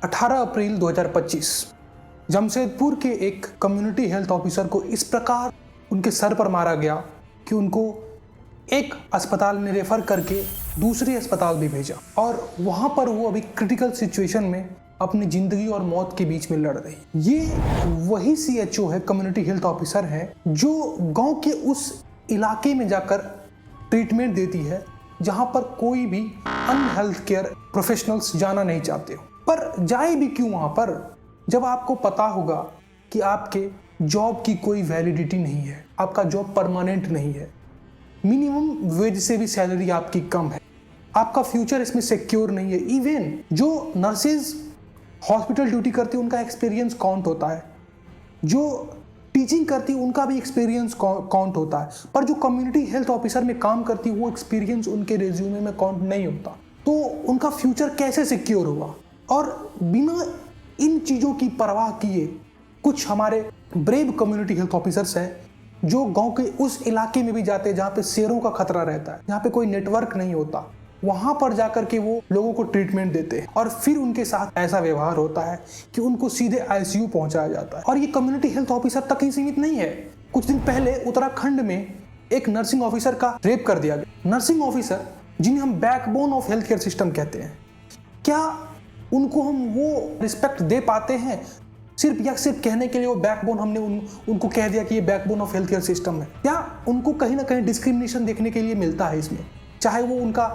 18 अप्रैल 2025 जमशेदपुर के एक community health officer को इस प्रकार उनके सर पर मारा गया कि उनको एक अस्पताल में रेफर करके दूसरे अस्पताल भी भेजा और वहां पर वो अभी क्रिटिकल सिचुएशन में अपनी जिंदगी और मौत के बीच में लड़ रही। ये वही CHO है, कम्युनिटी हेल्थ ऑफिसर है, जो गांव के उस इलाके में जाकर ट्रीटमेंट देती है जहां पर कोई भी अन्य हेल्थ केयर प्रोफेशनल्स जाना नहीं चाहते हो। पर जाए भी क्यों वहां पर, जब आपको पता होगा कि आपके जॉब की कोई वैलिडिटी नहीं है, आपका जॉब परमानेंट नहीं है, मिनिमम वेज से भी सैलरी आपकी कम है, आपका फ्यूचर इसमें सिक्योर नहीं है। इवन जो नर्सेज हॉस्पिटल ड्यूटी करती है उनका एक्सपीरियंस काउंट होता है, जो टीचिंग करती है उनका भी एक्सपीरियंस काउंट होता है, पर जो कम्युनिटी हेल्थ ऑफिसर में काम करती है वो एक्सपीरियंस उनके रिज्यूमे में काउंट नहीं होता। तो उनका फ्यूचर कैसे सिक्योर होगा? और बिना इन चीज़ों की परवाह किए कुछ हमारे ब्रेव कम्युनिटी हेल्थ ऑफिसर्स हैं जो गांव के उस इलाके में भी जाते हैं जहाँ पे शेरों का खतरा रहता है, जहाँ पे कोई नेटवर्क नहीं होता, वहां पर जाकर के वो लोगों को ट्रीटमेंट देते हैं और फिर उनके साथ ऐसा व्यवहार होता है कि उनको सीधे ICU पहुंचाया जाता है। और ये कम्युनिटी हेल्थ ऑफिसर तक ही सीमित नहीं है। कुछ दिन पहले उत्तराखंड में एक नर्सिंग ऑफिसर का रेप कर दिया गया। नर्सिंग ऑफिसर जिन्हें हम backbone of health care system कहते हैं, क्या उनको हम वो रिस्पेक्ट दे पाते हैं? सिर्फ कहने के लिए वो बैकबोन, हमने उनको कह दिया कि ये backbone of health care system है। क्या उनको कहीं ना कहीं डिस्क्रिमिनेशन देखने के लिए मिलता है इसमें? चाहे वो उनका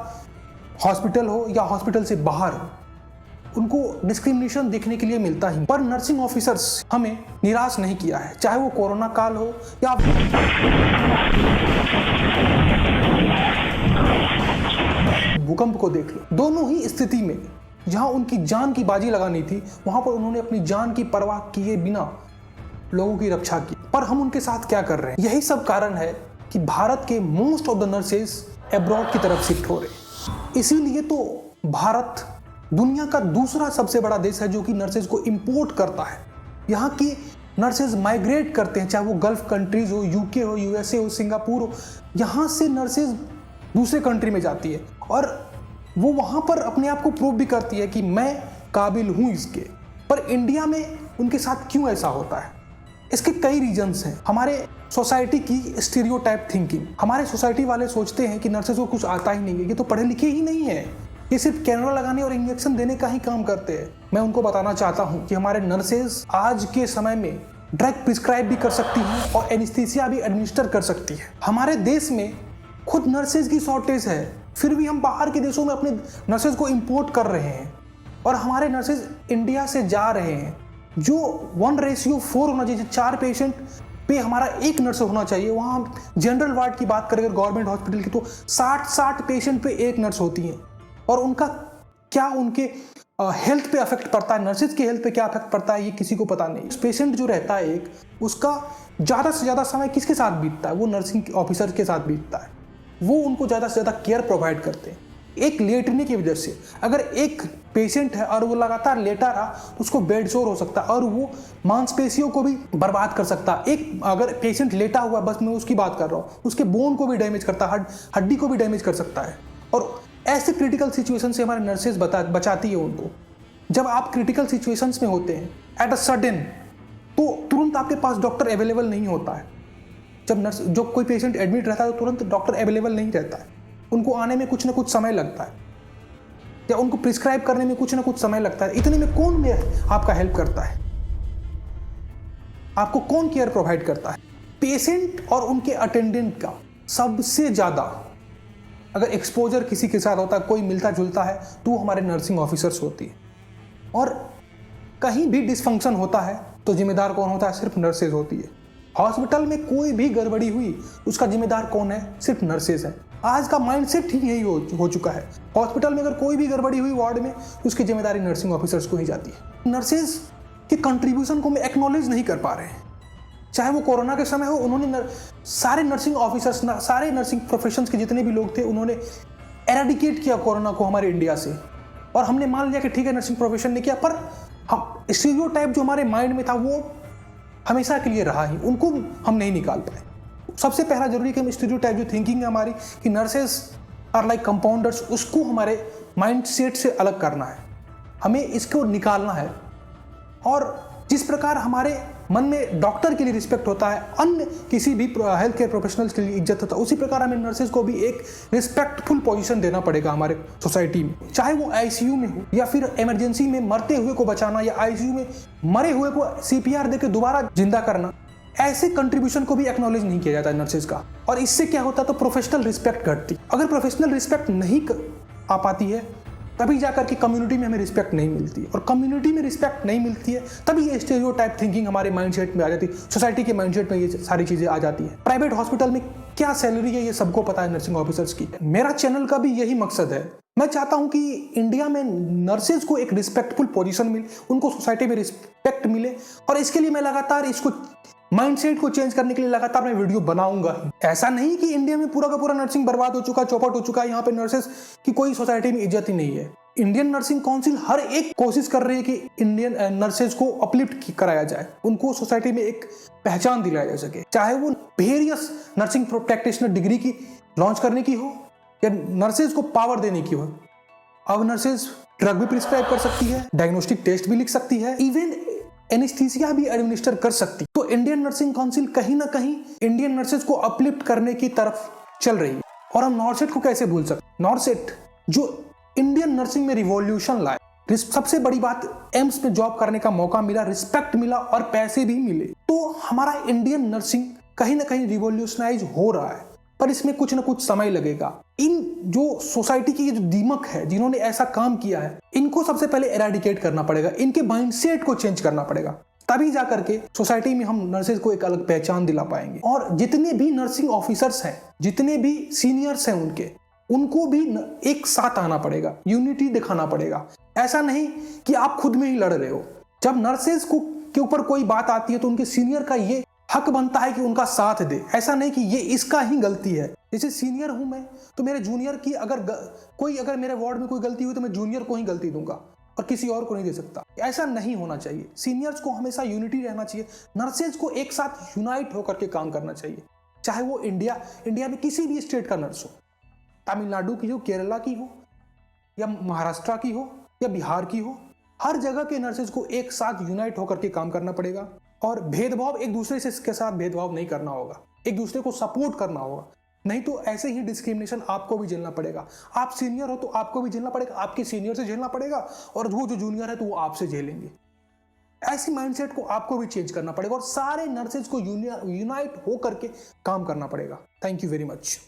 हॉस्पिटल हो या हॉस्पिटल से बाहर हो, उनको डिस्क्रिमिनेशन देखने के लिए मिलता ही। पर नर्सिंग ऑफिसर्स हमें निराश नहीं किया है, चाहे वो कोरोना काल हो या भूकंप को देख लो। दोनों ही स्थिति में जहां उनकी जान की बाजी लगानी थी, वहां पर उन्होंने अपनी जान की परवाह किए बिना लोगों की रक्षा की। पर हम उनके साथ क्या कर रहे हैं? यही सब कारण है कि भारत के most of the nurses abroad की तरफ शिफ्ट हो रहे हैं। इसीलिए तो भारत दुनिया का दूसरा सबसे बड़ा देश है जो कि नर्सेज को इंपोर्ट करता है। यहाँ की नर्सेज माइग्रेट करते हैं, चाहे वो गल्फ कंट्रीज हो, UK हो, USA हो, सिंगापुर हो, यहाँ से नर्सेज दूसरे कंट्री में जाती है और वो वहाँ पर अपने आप को प्रूव भी करती है कि मैं काबिल हूँ इसके। पर इंडिया में उनके साथ क्यों ऐसा होता है? इसके कई रीजंस हैं। हमारे सोसाइटी की स्टीरियोटाइप थिंकिंग। हमारे सोसाइटी वाले सोचते हैं कि नर्सेज को कुछ आता ही नहीं है, ये तो पढ़े लिखे ही नहीं है, ये सिर्फ कैमरा लगाने और इंजेक्शन देने का ही काम करते हैं। मैं उनको बताना चाहता हूँ कि हमारे नर्सेज आज के समय में ड्रग प्रिस्क्राइब भी कर सकती हैं और एनेस्थीसिया भी एडमिनिस्टर कर सकती है। हमारे देश में खुद नर्सेज की शॉर्टेज है, फिर भी हम बाहर के देशों में अपने नर्सेज को इंपोर्ट कर रहे हैं और हमारे नर्सेज इंडिया से जा रहे हैं। जो 1:4 होना चाहिए, 4 पेशेंट पे हमारा 1 नर्स होना चाहिए, वहाँ हम जनरल वार्ड की बात करें गवर्नमेंट हॉस्पिटल की तो 60 पेशेंट पे 1 नर्स होती हैं। और उनका क्या उनके हेल्थ पे अफेक्ट पड़ता है, नर्सेज के हेल्थ पे क्या अफेक्ट पड़ता है, ये किसी को पता नहीं। पेशेंट जो रहता है एक, उसका ज़्यादा से ज़्यादा समय किसके साथ बीतता है? वो नर्सिंग ऑफिसर के साथ बीतता है। वो उनको ज़्यादा से ज़्यादा केयर प्रोवाइड करते हैं। एक लेटने की वजह से अगर एक पेशेंट है और वो लगातार लेटा रहा तो उसको बेड सोर हो सकता है और वो मांसपेशियों को भी बर्बाद कर सकता है। एक अगर पेशेंट लेटा हुआ, बस मैं उसकी बात कर रहा हूँ, उसके बोन को भी डैमेज करता है, हड्डी को भी डैमेज कर सकता है। और ऐसे क्रिटिकल सिचुएशन से हमारे नर्सेज बचाती है उनको। जब आप क्रिटिकल सिचुएशंस में होते हैं एट अ सडन, तो तुरंत आपके पास डॉक्टर अवेलेबल नहीं होता है। जब कोई पेशेंट एडमिट रहता है तो तुरंत डॉक्टर अवेलेबल नहीं रहता है, उनको आने में कुछ ना कुछ समय लगता है या उनको प्रिस्क्राइब करने में कुछ ना कुछ समय लगता है। इतने में कौन आपका हेल्प करता है? आपको कौन केयर प्रोवाइड करता है? पेशेंट और उनके अटेंडेंट का सबसे ज़्यादा अगर एक्सपोजर किसी के साथ होता है, कोई मिलता जुलता है, तो वो हमारे नर्सिंग ऑफिसर्स होती है। और कहीं भी डिसफंक्शन होता है तो जिम्मेदार कौन होता है? सिर्फ नर्सेज होती है। हॉस्पिटल में कोई भी गड़बड़ी हुई, उसका जिम्मेदार कौन है? सिर्फ नर्सेज है। आज का माइंडसेट ही यही हो चुका है। हॉस्पिटल में अगर कोई भी गड़बड़ी हुई वार्ड में, उसकी जिम्मेदारी नर्सिंग ऑफिसर्स को ही जाती है। नर्सेज के कंट्रीब्यूशन को हम एक्नॉलेज नहीं कर पा रहे हैं। चाहे वो कोरोना के समय हो, उन्होंने सारे नर्सिंग ऑफिसर्स, सारे नर्सिंग प्रोफेशंस के जितने भी लोग थे, उन्होंने एराडिकेट किया कोरोना को हमारे इंडिया से। और हमने मान लिया कि ठीक है नर्सिंग प्रोफेशन ने किया, पर हम स्टीरियोटाइप जो हमारे माइंड में था वो हमेशा के लिए रहा ही, उनको हम नहीं निकाल पाए। सबसे पहला जरूरी कि हम स्टीरियोटाइप जो थिंकिंग है हमारी कि नर्सेज आर लाइक कंपाउंडर्स, उसको हमारे माइंड सेट से अलग करना है। हमें इसको निकालना है। और जिस प्रकार हमारे मन में डॉक्टर के लिए रिस्पेक्ट होता है, अन्य किसी भी हेल्थ केयर प्रोफेशनल्स के लिए इज्जत होता है, उसी प्रकार हमें नर्सेज को भी एक रिस्पेक्टफुल पोजीशन देना पड़ेगा हमारे सोसाइटी में। चाहे वो आईसीयू में हो या फिर इमरजेंसी में मरते हुए को बचाना या आईसीयू में मरे हुए को सीपीआर देकर दोबारा जिंदा करना, ऐसे कंट्रीब्यूशन को भी एक्नॉलेज नहीं किया जाता है नर्सेज का। और इससे क्या होता है, तो प्रोफेशनल रिस्पेक्ट घटती। अगर प्रोफेशनल रिस्पेक्ट नहीं आ पाती है तभी जाकर के कम्युनिटी में हमें रिस्पेक्ट नहीं मिलती है, और कम्युनिटी में रिस्पेक्ट नहीं मिलती है तभी ये स्टेरियोटाइप थिंकिंग हमारे माइंडसेट में आ जाती है, सोसाइटी के माइंडसेट में ये सारी चीजें आ जाती है। प्राइवेट हॉस्पिटल में क्या सैलरी है ये सबको पता है नर्सिंग ऑफिसर्स की। मेरा चैनल का भी यही मकसद है, मैं चाहता हूं कि इंडिया में नर्सेज को एक रिस्पेक्टफुल पोजीशन मिले, उनको सोसाइटी में रिस्पेक्ट मिले, और इसके लिए मैं लगातार इसको माइंडसेट को चेंज करने के लिए लगातार मैं वीडियो बनाऊंगा ही। ऐसा नहीं कि इंडिया में पूरा का पूरा नर्सिंग बर्बाद हो चुका, चौपट हो चुका है, यहाँ पे नर्सेस की कोई सोसाइटी में इज्जत ही नहीं है। इंडियन नर्सिंग काउंसिल हर एक कोशिश कर रही है कि इंडियन नर्सेज को अपलिफ्ट कराया जाए, उनको सोसाइटी में एक पहचान दिलाया जा सके, चाहे वो वेरियस नर्सिंग प्रैक्टिशनर डिग्री की लॉन्च करने की हो या नर्सेज को पावर देने की हो। अब नर्सेज ड्रग भी प्रिस्क्राइब कर सकती है, डायग्नोस्टिक टेस्ट भी लिख सकती है, इवन एनेस्थीसिया भी एडमिनिस्टर कर सकती। तो इंडियन नर्सिंग काउंसिल कहीं ना कहीं इंडियन नर्सेज को अपलिफ्ट करने की तरफ चल रही है। और हम नॉर्सेट को कैसे भूल सकते, नॉर्सेट जो इंडियन नर्सिंग में रिवॉल्यूशन लाए। सबसे बड़ी बात, एम्स में जॉब करने का मौका मिला, रिस्पेक्ट मिला और पैसे भी मिले। तो हमारा इंडियन नर्सिंग कहीं ना कहीं रिवॉल्यूशनाइज हो रहा है, पर इसमें कुछ ना कुछ समय लगेगा। इन जो सोसाइटी की जो दीमक है, जिन्होंने ऐसा काम किया है, इनको सबसे पहले एराडिकेट करना पड़ेगा, इनके माइंडसेट को चेंज करना पड़ेगा, तभी जाकर के सोसाइटी में हम नर्सेज को एक अलग पहचान दिला पाएंगे। और जितने भी नर्सिंग ऑफिसर्स हैं, जितने भी सीनियर्स हैं, उनको भी एक साथ आना पड़ेगा, यूनिटी दिखाना पड़ेगा। ऐसा नहीं कि आप खुद में ही लड़ रहे हो। जब नर्सेज को के ऊपर कोई बात आती है तो उनके सीनियर का ये हक बनता है कि उनका साथ दे। ऐसा नहीं कि ये इसका ही गलती है। जैसे सीनियर हूं मैं, तो मेरे जूनियर की अगर मेरे वार्ड में कोई गलती हुई तो मैं जूनियर को ही गलती दूंगा और किसी और को नहीं दे सकता। ऐसा नहीं होना चाहिए। सीनियर्स को हमेशा यूनिटी रहना चाहिए, नर्सेज को एक साथ यूनाइट होकर के काम करना चाहिए। चाहे वो इंडिया में किसी भी स्टेट का नर्स हो, तमिलनाडु की हो, केरला की हो या महाराष्ट्र की हो या बिहार की हो, हर जगह के नर्सेज को एक साथ यूनाइट होकर के काम करना पड़ेगा। और भेदभाव, एक दूसरे से के साथ भेदभाव नहीं करना होगा, एक दूसरे को सपोर्ट करना होगा। नहीं तो ऐसे ही डिस्क्रिमिनेशन आपको भी झेलना पड़ेगा। आप सीनियर हो तो आपको भी झेलना पड़ेगा, आपके सीनियर से झेलना पड़ेगा, और वो जो जूनियर है तो वो आपसे झेलेंगे। ऐसी माइंडसेट को आपको भी चेंज करना पड़ेगा और सारे नर्सेज को यूनाइट होकर के काम करना पड़ेगा। Thank you very much.